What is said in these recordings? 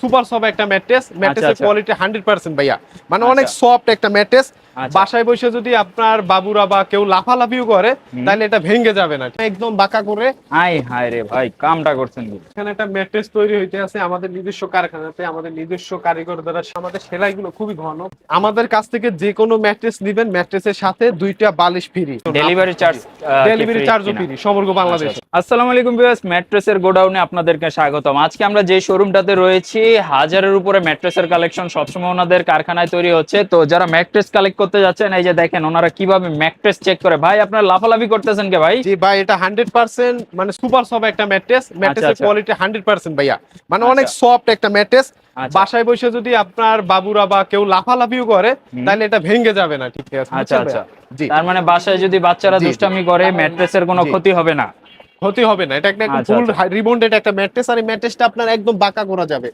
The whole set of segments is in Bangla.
সুপার সফট একটা ম্যাট্রেসের কোয়ালিটি 100% ভাইয়া, মানে অনেক আচ্ছা। সফট একটা ম্যাট্রেস। আচ্ছা। বাসায় বসে যদি আপনার বাবুরা বা কেউ লাফালাফিও করে তাহলে এটা ভেঙে যাবে না, একদম বাঁকা করে। হাই হাই রে ভাই, কামটা করছেন কি? এখানে একটা ম্যাট্রেস তৈরি হইতে আছে আমাদের নিজস্ব কারখানাতে, আমাদের নিজস্ব কারিগর দ্বারা। আমাদের সেলাইগুলো খুবই ঘন। আমাদের কাছ থেকে যে কোনো ম্যাট্রেস নিবেন, ম্যাট্রেসের সাথে 2টা বালিশ ফ্রি, ডেলিভারি চার্জ ডেলিভারি চার্জও ফ্রি সমগ্র বাংলাদেশ। আসসালামু আলাইকুম ভিউয়ার্স, ম্যাট্রেসের গোডাউনে আপনাদেরকে স্বাগতম। আজকে আমরা যে শোরুমটাতে রয়েছি, হাজারের উপরে ম্যাট্রেসের কালেকশন সবসময় ওনাদের কারখানায় তৈরি হচ্ছে। তো যারা ম্যাট্রেস কালেক্ট করতে যাচ্ছেন, এই যে দেখেন ওনারা কিভাবে ম্যাট্রেস চেক করে। ভাই আপনারা লাফালাফি করতেছেন কে ভাই? জি ভাই, এটা 100% মানে সুপার সফট একটা ম্যাট্রেসের কোয়ালিটি 100% ভাইয়া, মানে অনেক সফট একটা ম্যাট্রেস। বাসায় বসে যদি আপনার বাবুরা বা কেউ লাফালাফিও করে তাহলে এটা ভেঙে যাবে না, ঠিক আছে? আচ্ছা আচ্ছা, তার মানে বাসায় যদি বাচ্চারা দুষ্টামি করে ম্যাট্রেসের কোনো ক্ষতি হবে না? ক্ষতি হবে না, এটা একটা ফুল রিবন্ডেড একটা ম্যাট্রেস। আর এই ম্যাট্রেসটা আপনার একদম বাঁকা করা যাবে,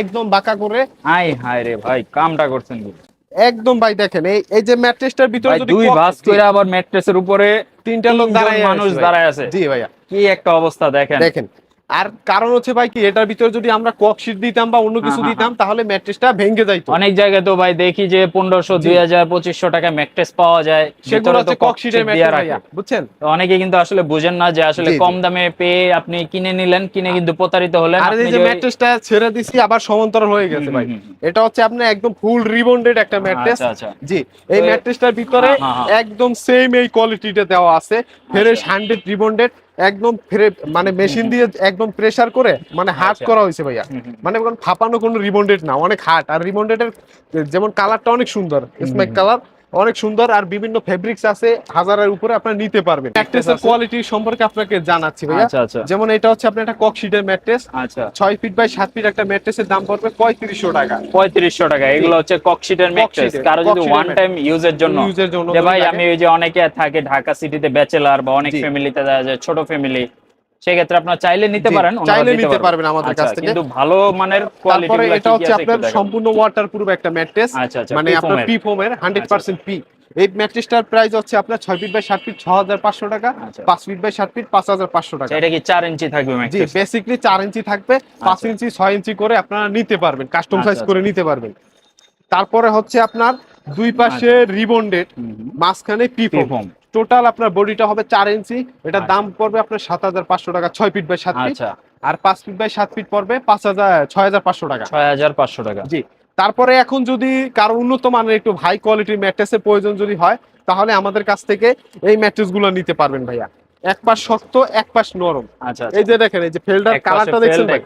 একদম বাঁকা করে। হাই হাই রে ভাই, কামটা করছেন কি? একদম ভাই দেখেন, এই যে ম্যাট্রেসটার ভিতরে যদি দুই ভাঁজ করে আবার ম্যাট্রেসের উপরে 3টা লোক মানুষ দাঁড়ায় আছে। জি ভাইয়া, কি একটা অবস্থা দেখেন। দেখেন। আর কারণ হচ্ছে ভাই কি, এটার ভিতরে যদি আমরা ককশিট দিতাম বা অন্য কিছু দিতাম তাহলে ম্যাট্রেসটা ভেঙে যাইতো। অনেক জায়গায় তো ভাই দেখি যে 1500 2000 2500 টাকা ম্যাট্রেস পাওয়া যায়, সেগুলো হচ্ছে ককশিটের ম্যাট্রেস ভাইয়া, বুঝছেন? তো অনেকে কিন্তু আসলে বুঝেন না যে আসলে কম দামে পেয়ে আপনি কিনে নিলেন, কিনে কিন্তু প্রতারিত হলেন। আর এই যে ম্যাট্রেসটা ছেড়ে দিছি আবার সমান্তরাল হয়ে গেছে ভাই, এটা হচ্ছে আপনার একদম ফুল রিবন্ডেড একটা ম্যাট্রেস। জি, এই ম্যাট্রেসটার ভিতরে একদম সেম এই কোয়ালিটিটা দেওয়া আছে, ফ্রেশ 100 রিবন্ডেড, একদম মানে মেশিন দিয়ে একদম প্রেসার করে মানে হার্ড করা হয়েছে ভাইয়া, মানে কোনো ফাপানো কোনো রিবন্ডেড না, অনেক হার্ড। আর রিবন্ডেডের যেমন কালারটা অনেক সুন্দর, স্মেক কালার অনেক সুন্দর। আর বিভিন্ন ফেব্রিক্স আছে, হাজারের উপরে আপনারা নিতে পারবেন। ম্যাট্রেসের কোয়ালিটি সম্পর্কে আপনাকে জানাচ্ছি ভাইয়া। যেমন এটা হচ্ছে আপনার একটা ককশিটের ম্যাট্রেস, 6 ফিট বাই 7 ফিট একটা ম্যাট্রেসের দাম পড়বে 3500 টাকা। 3500 টাকা, এগুলো হচ্ছে ককশিটের ম্যাট্রেস। কারো যদি ওয়ান টাইম ইউজের জন্য যে ভাই আমি ওই যে অনেকে থাকে ঢাকা সিটিতে ব্যাচেলর বা অনেক ফ্যামিলিতে দেখা যায় ছোট ফ্যামিলি, সেক্ষেত্রে আপনারা চাইলে নিতে পারেন, চাইলে নিতে পারবেন আমাদের কাছ থেকে, কিন্তু ভালো মানের কোয়ালিটি। তারপরে এটা হচ্ছে আপনার সম্পূর্ণ ওয়াটারপ্রুফ একটা ম্যাট্রেস, মানে আপনার পি ফোমের 100% পি। এই ম্যাট্রেসটার প্রাইস হচ্ছে আপনার 6 ফিট বাই 7 ফিট 6500 টাকা, 5 ফিট বাই 7 ফিট 5500 টাকা। এটা কি 4 ইঞ্চি থাকবে ম্যাট্রেস? জি, বেসিক্যালি 4 ইঞ্চি থাকবে, 5 ইঞ্চি 6 ইঞ্চি করে আপনারা নিতে পারবেন, কাস্টম সাইজ করে নিতে পারবেন। তারপরে হচ্ছে আপনার দুই পাশে রিবন্ডেড, মাঝখানে পি ফোম, টোটাল আপনার বডিটা হবে 4 ইঞ্চি। এটার দাম পড়বে আপনার 7500 টাকা 6 ফিট বাই 7 ফিট। আর 5 ফিট বাই 7 ফিট পড়বে 6500 টাকা। 6500 টাকা। জি, তারপরে এখন যদি কারো উন্নত মানের একটু হাই কোয়ালিটির ম্যাট্রেসের প্রয়োজন যদি হয়, তাহলে আমাদের কাছ থেকে এই ম্যাট্রেসগুলো নিতে পারবেন ভাইয়া। এক পাশ শক্ত, এক পাশ নরম। এই যে দেখেন, এই যে ফেল্ডার কালারটা দেখছেন ভাই,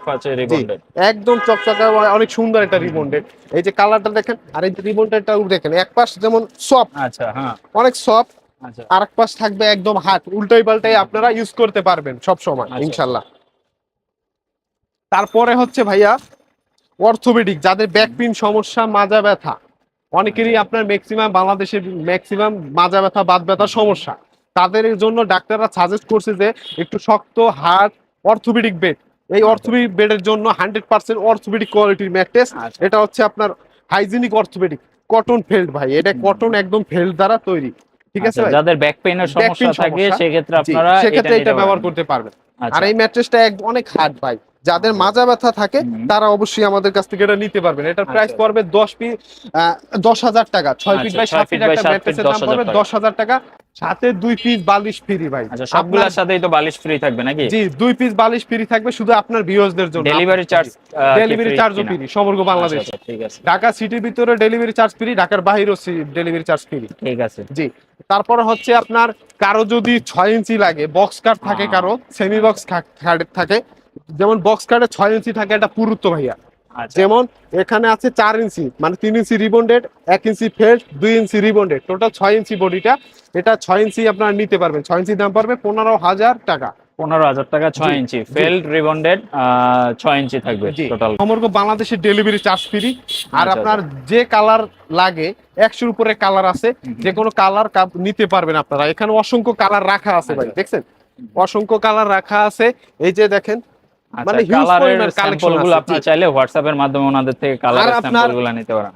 একদম চকচকে, অনেক সুন্দর একটা রিবন্ডেড। এই যে কালারটা দেখেন, আর এই যে রিবন্ডেডটা দেখেন, এক পাশ যেমন সফট, অনেক সফট, আর এক পাশ থাকবে একদম হার্ড। উল্টাই পাল্টাই আপনারা ইউজ করতে পারবেন সব সময় ইনশাআল্লাহ। তারপরে হচ্ছে ভাইয়া অর্থোপেডিক, যাদের ব্যাক পেইন সমস্যা, মাজা ব্যথা, অনেকেরই আপনার ম্যাক্সিমাম বাংলাদেশের ম্যাক্সিমাম মাজা ব্যথা, বাত ব্যথার সমস্যা, তাদের জন্য ডাক্তাররা সাজেস্ট করছে যে একটু শক্ত হার্ড অর্থোপেডিক বেড। এই অর্থোপেডিক বেডের জন্য 100% অর্থোপেডিক কোয়ালিটির ম্যাট্রেস। এটা হচ্ছে আপনার হাইজিনিক অর্থোপেডিক কটন ফেল্ড ভাই, এটা কটন একদম ফেল্ড দ্বারা তৈরি, ঠিক আছে ভাই? যাদের ব্যাক পেইনের সমস্যা থাকে সেক্ষেত্রে আপনারা এটা ব্যবহার করতে পারবেন। আর এই ম্যাট্রেসটা অনেক হার্ড ভাই, যাদের মাজা ব্যথা থাকে তারা অবশ্যই আমাদের কাছ থেকে এটা নিতে পারবেন। এটার প্রাইস পড়বে 10,000 টাকা। 6 ফিট বাই 7 ফিট একটা ম্যাট্রেসের দাম পড়বে 10,000 টাকা, সাথে 2 পিস বালিশ ফ্রি ভাই। সবগুলোর সাথেই তো বালিশ ফ্রি থাকবে নাকি? জি, 2 পিস বালিশ ফ্রি থাকবে শুধু আপনার ভিউয়ারদের জন্য। ডেলিভারি চার্জও ফ্রি সমগ্র বাংলাদেশ। ঠিক আছে, ঢাকা সিটির ভিতরে ডেলিভারি চার্জ ফ্রি, ঢাকার বাইরেও ডেলিভারি চার্জ ফ্রি। ঠিক আছে জি। তারপর হচ্ছে আপনার কারো যদি 6 ইঞ্চি লাগে, বক্স কাট থাকে, কারো সেমি বক্স কাট থাকে, যেমন বক্স কাটে 6 ইঞ্চি থাকে একটা পুরুত্ব ভাইয়া। যেমন এখানে আছে 4 ইঞ্চি, মানে 3 ইঞ্চি রিবন্ডেড, 1 ইঞ্চি ফেল্ড, 2 ইঞ্চি রিবন্ডেড, টোটাল 6 ইঞ্চি বডিটা। এটা 6 ইঞ্চি আপনারা নিতে পারবেন। 6 ইঞ্চি দাম পড়বে 15,000 টাকা। 15,000 টাকা 6 ইঞ্চি ফেল্ড রিবন্ডেড, 6 ইঞ্চি থাকবে টোটাল। সমগ্র বাংলাদেশের ডেলিভারি চার্জ ফ্রি। আর আপনার যে কালার লাগে, 100-এর উপরে কালার আছে, যে কোনো কালার নিতে পারবেন আপনারা। এখানে অসংখ্য কালার রাখা আছে ভাই, দেখছেন অসংখ্য কালার রাখা আছে। এই যে দেখেন, মানে হিউজ পরিমাণ কালেকশন আছে। আপনারা চাইলে হোয়াটসঅ্যাপের মাধ্যমে ওনাদের থেকে কালারের স্যাম্পলগুলো নিতে পারেন।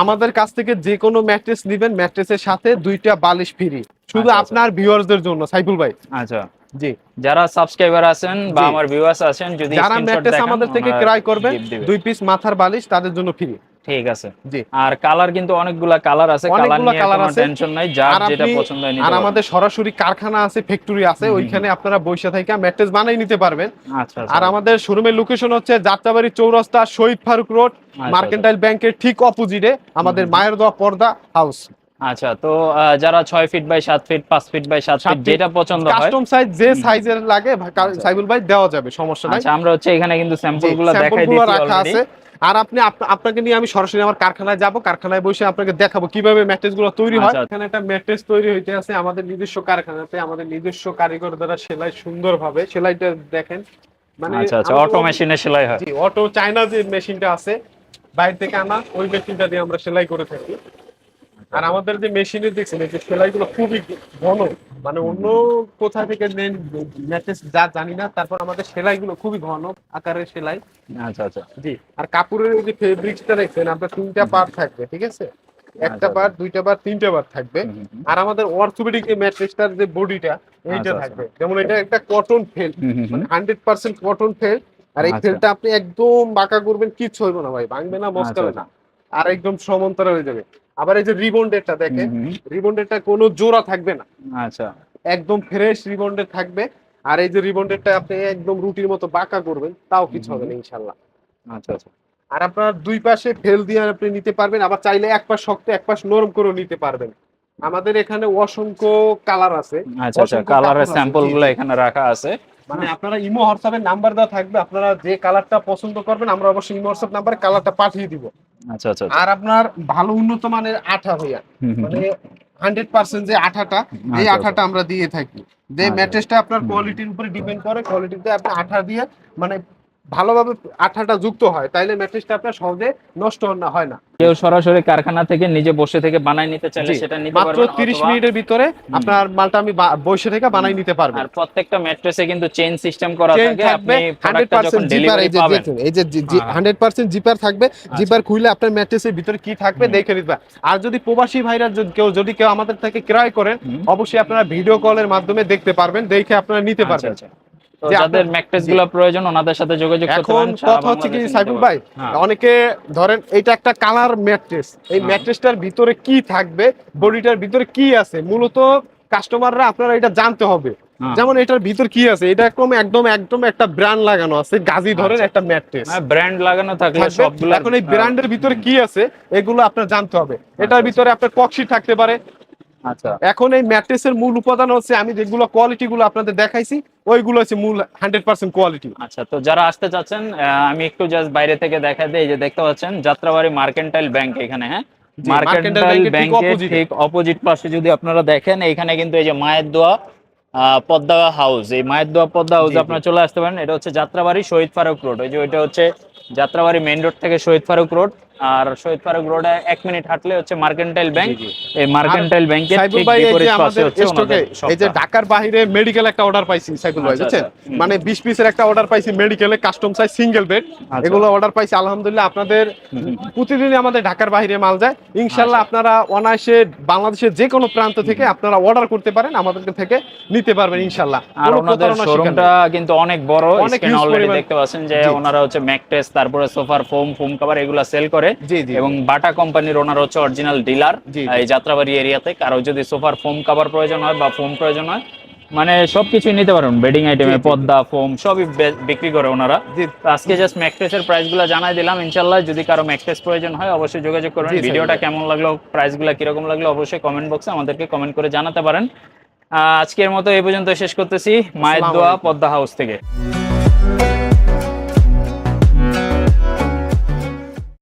আমাদের কাছ থেকে যে কোনো ম্যাট্রেস নেবেন, ম্যাট্রেসের সাথে 2টা বালিশ ফ্রি, শুধু আপনার ভিউয়ারদের জন্য সাইফুল ভাই। আচ্ছা, জি, যারা সাবস্ক্রাইবার আছেন বা জি। আমার ভিউয়ার্স আছেন, যদি যারা স্ক্রিনশট ম্যাট্রেস দেখান আমাদের থেকে ওনারা ক্রয় করবেন gift দিবে। 2 পিস মাথার বালিশ তাদের জন্য ফ্রি। ঠিক আছে। জি, আর কালার কিন্তু অনেকগুলা কালার আছে, কালার অনেকগুলো নিয়ে কালার কোনো আছে। টেনশন নাই, যার আর যেটা আপনি পছন্দ হয় নিতে আর পারবেন। আমাদের সরাসরি কারখানা আছে, ফ্যাক্টরি আছে, ওইখানে আপনারা বইসা থেকে ম্যাট্রেস বানাই নিতে পারবেন। আচ্ছা আচ্ছা আর আমাদের শোরুমের লোকেশন হচ্ছে যাত্রাবাড়ি চৌরাস্তা, শহীদ ফারুক রোড, আচ্ছা। মার্কেন্টাইল ব্যাংকের ঠিক অপোজিটে আমাদের মায়ের দোয়া পর্দা হাউস। আচ্ছা, তো যারা 6 feet by 7 feet, 5 feet by 7 feet যেটা পছন্দ হয়, কাস্টম সাইজ যে সাইজের লাগে সাইবুল ভাই দেওয়া যাবে, সমস্যা নাই। আচ্ছা, আমরা হচ্ছে এখানে কিন্তু জি, স্যাম্পলগুলো দেখাই স্যাম্পলগুলো দিয়েছি রাখা অলরেডি। আছে। আর আপনাকে নিয়ে আমি সরাসরি আমার কারখানায় যাব, কারখানায় বসে আপনাকে দেখাবো কিভাবে ম্যাট্রেসগুলো তৈরি হয়। আচ্ছা। এখানে একটা ম্যাট্রেস তৈরি হইতে আছে আমাদের নিজস্ব কারখানাতে, আমাদের নিজস্ব কারিগর দ্বারা সেলাই সুন্দরভাবে। সেলাইটা দেখেন, মানে আচ্ছা আচ্ছা, আমাদের অটো মেশিনে সেলাই হয়। জি, অটো চায়না যে মেশিনটা আছে বাইরে থেকে আনা, ওই মেশিনটা দিয়ে আমরা সেলাই করে থাকি। আর আমাদের যে মেশিনে দেখছেন এই যে সেলাইগুলো খুবই ঘন, মানে অন্য কোথা থেকে নেন ম্যাট্রেস যা জানি না, তারপর আমাদের সেলাইগুলো খুবই ঘন আকারের সেলাই। আচ্ছা আচ্ছা। জি, আর কাপড়ের যে ফেব্রিক্সটা দেখছেন আপনার 3টা পার্ট থাকবে, ঠিক আছে? একটা পার্ট, 2টা পার্ট, 3টা পার্ট থাকবে। আর আমাদের অর্থোপেডিক এই ম্যাট্রেসটার যে বডিটা এইটা আচ্ছা, থাকবে, যেমন এটা একটা কটন ফেল, মানে 100% কটন ফেল। আর এই আচ্ছা। ফেলটা আপনি একদম বাঁকা করবেন, কিচ্ছু হইব না ভাই, ভাঙবে না, মস্কাবে আচ্ছা, না, আর একদম সমান্তরাল হয়ে যাবে। আবার এই যে রিবন্ডেডটা দেখেন, রিবন্ডেডটা কোনো জোড়া থাকবে না, আচ্ছা একদম ফ্রেশ রিবন্ডেড থাকবে। আর এই যে রিবন্ডেডটা আপনি একদম রুটির মতো বাঁকা করবেন, তাও কিছু হবে না ইনশাল্লাহ। আচ্ছা আচ্ছা। আর আপনার দুই পাশে ফেল দিয়ে আপনি নিতে পারবেন, আবার চাইলে এক পাশ শক্ত এক পাশ নরম করে নিতে পারবেন। আমাদের এখানে অসংখ্য কালার আছে, আচ্ছা আচ্ছা, অসংখ্য কালারের কাপড় আছে। স্যাম্পল জি, গুলো জি। এখানে রাখা আছে। মানে আপনারা ইমো হোয়াটসঅ্যাপের নাম্বার দেওয়া থাকবে, আপনারা যে কালারটা পছন্দ করবেন আমরা অবশ্যই ইমো হোয়াটসঅ্যাপ নাম্বারে কালারটা পাঠিয়ে দিব। আচ্ছা আচ্ছা। আর আপনার ভালো উন্নত মানের আঠা ভাইয়া, মানে 100% যে আঠাটা, এই আচ্ছা, আঠাটা আমরা দিয়ে থাকি। যে আচ্ছা। ম্যাট্রেসটা আপনার কোয়ালিটির উপরে ডিপেন্ড করে, কোয়ালিটিতে আপনি আঠা দিয়ে মানে ভালোভাবে আঠাটা যুক্ত হয়, তাইলে ম্যাট্রেসটা আপনার সহজে নষ্ট হয় না। কেউ সরাসরি কারখানা থেকে নিজে বসে থেকে বানাই নিতে চাইলে জি, সেটা নিতে মাত্র পারবেন, 30 অথবা মিনিটের ভিতরে আপনার মালটা আমি বসে থেকে বানাই নিতে পারবেন। আর প্রত্যেকটা ম্যাট্রেসে কিন্তু চেইন সিস্টেম করা চেইন থাকে, থাকবে, আপনি প্রোডাক্টটা যখন 100% জিপার, ডেলিভারি এই যে পাবেন। দেখুন, এই যে 100% জিপার থাকবে। জিপার খুলে আপনার ম্যাট্রেসের ভিতরে কি থাকবে দেখে নিতে। আর যদি প্রবাসী ভাইরা যদি কেউ আমাদের থেকে ক্রয় করেন, অবশ্যই আপনারা ভিডিও কলের মাধ্যমে দেখতে পারবেন, দেখে আপনারা নিতে আচ্ছা পারবেন। আচ্ছা। তো যাদের ম্যাট্রেস গুলো প্রয়োজন ওনাদের সাথে যোগাযোগ করতে এখন পারেন। কথা হচ্ছে কি সাইফুল ভাই, অনেকে ধরেন এটা একটা কালার ম্যাট্রেস, এই ম্যাট্রেসটার ভিতরে কি থাকবে, বডিটার ভিতরে কি আছে, মূলত কাস্টমাররা আপনারা এটা জানতে হবে। যেমন এটার ভিতর কি আছে, এটা একদম একটা ব্র্যান্ড লাগানো আছে, গাজী ধরেন একটা ম্যাট্রেস, ব্র্যান্ড লাগানো থাকলে সবগুলো। এখন এই ব্র্যান্ডের ভিতরে কি আছে এগুলো আপনার জানতে হবে। এটার ভিতরে আপনার ককশিট থাকতে পারে। আচ্ছা, এখন এই ম্যাট্রেসের মূল উপাদান হচ্ছে, আমি যেগুলো কোয়ালিটি গুলো আপনাদের দেখাইছি ওইগুলো হচ্ছে মূল 100% কোয়ালিটি। আচ্ছা, তো যারা আসতে চাচ্ছেন আমি একটু জাস্ট বাইরে থেকে দেখাই দিই। এই যে দেখতে পাচ্ছেন যাত্রাবাড়ি মার্কেন্টাইল ব্যাংক, এখানে হ্যাঁ, মার্কেন্টাইল ব্যাংকের ঠিক অপোজিট পাশে যদি আপনারা দেখেন, এখানে কিন্তু এই যে মায়ের দোয়া পদ্মা হাউস, এই মায়ের দোয়া পদ্মা হাউস আপনারা চলে আসতে পারেন। এটা হচ্ছে যাত্রাবাড়ি শহীদ ফারুক রোড, ওই যে ওইটা হচ্ছে যাত্রাবাড়ি মেইন রোড থেকে শহীদ ফারুক রোড, আর শহীদ ফারুক রোডে 1 মিনিট হাঁটলে হচ্ছে মার্কেন্টাইল ব্যাংক। এই মার্কেন্টাইল ব্যাংকের ঠিক বিপরীত পাশে হচ্ছে ওনাদের এই যে শপটা। ঢাকার বাইরে মেডিকেল একটা অর্ডার পাইছি সাইফুল ভাই, বুঝছেন, মানে 20 পিসের একটা অর্ডার পাইছি মেডিকেলে, কাস্টম সাইজ সিঙ্গেল বেড, এগুলো অর্ডার পাইছি আলহামদুলিল্লাহ। আপনাদের প্রতিদিনই আমাদের ঢাকার বাইরে মাল যায়, ইনশাআল্লাহ আপনারা অনায়াসে বাংলাদেশের যে কোনো প্রান্ত থেকে আপনারা অর্ডার করতে পারেন, আমাদের থেকে নিতে পারবেন ইনশাআল্লাহ। আর ওনাদের শোরুমটা কিন্তু অনেক বড়, স্ক্রিনে অলরেডি দেখতে পাচ্ছেন যে ওনারা হচ্ছে ম্যাট্রেস, তারপরে সোফার ফোম কভার এগুলা সেল করে, এবং বাটা কোম্পানির ওনারা হচ্ছে অরিজিনাল ডিলার এই যাত্রাবাড়ি এরিয়াতে। কারো যদি সোফার ফোম কভার প্রয়োজন হয় বা ফোম প্রয়োজন হয়, মানে সবকিছুই নিতে পারেন, বেডিং আইটেমে পর্দা ফোম সবই বিক্রি করে ওনারা। আজকে জাস্ট ম্যাট্রেসের প্রাইসগুলো জানাই দিলাম। ইনশাআল্লাহ যদি কারো ম্যাট্রেস প্রয়োজন হয় অবশ্যই যোগাযোগ করবেন। ভিডিওটা কেমন লাগলো, প্রাইসগুলো কিরকম লাগলো, অবশ্যই কমেন্ট বক্সে আমাদেরকে কমেন্ট করে জানাতে পারেন। আজকের মতো এই পর্যন্ত শেষ করতেছি মায়ের দোয়া পদ্মা হাউস থেকে।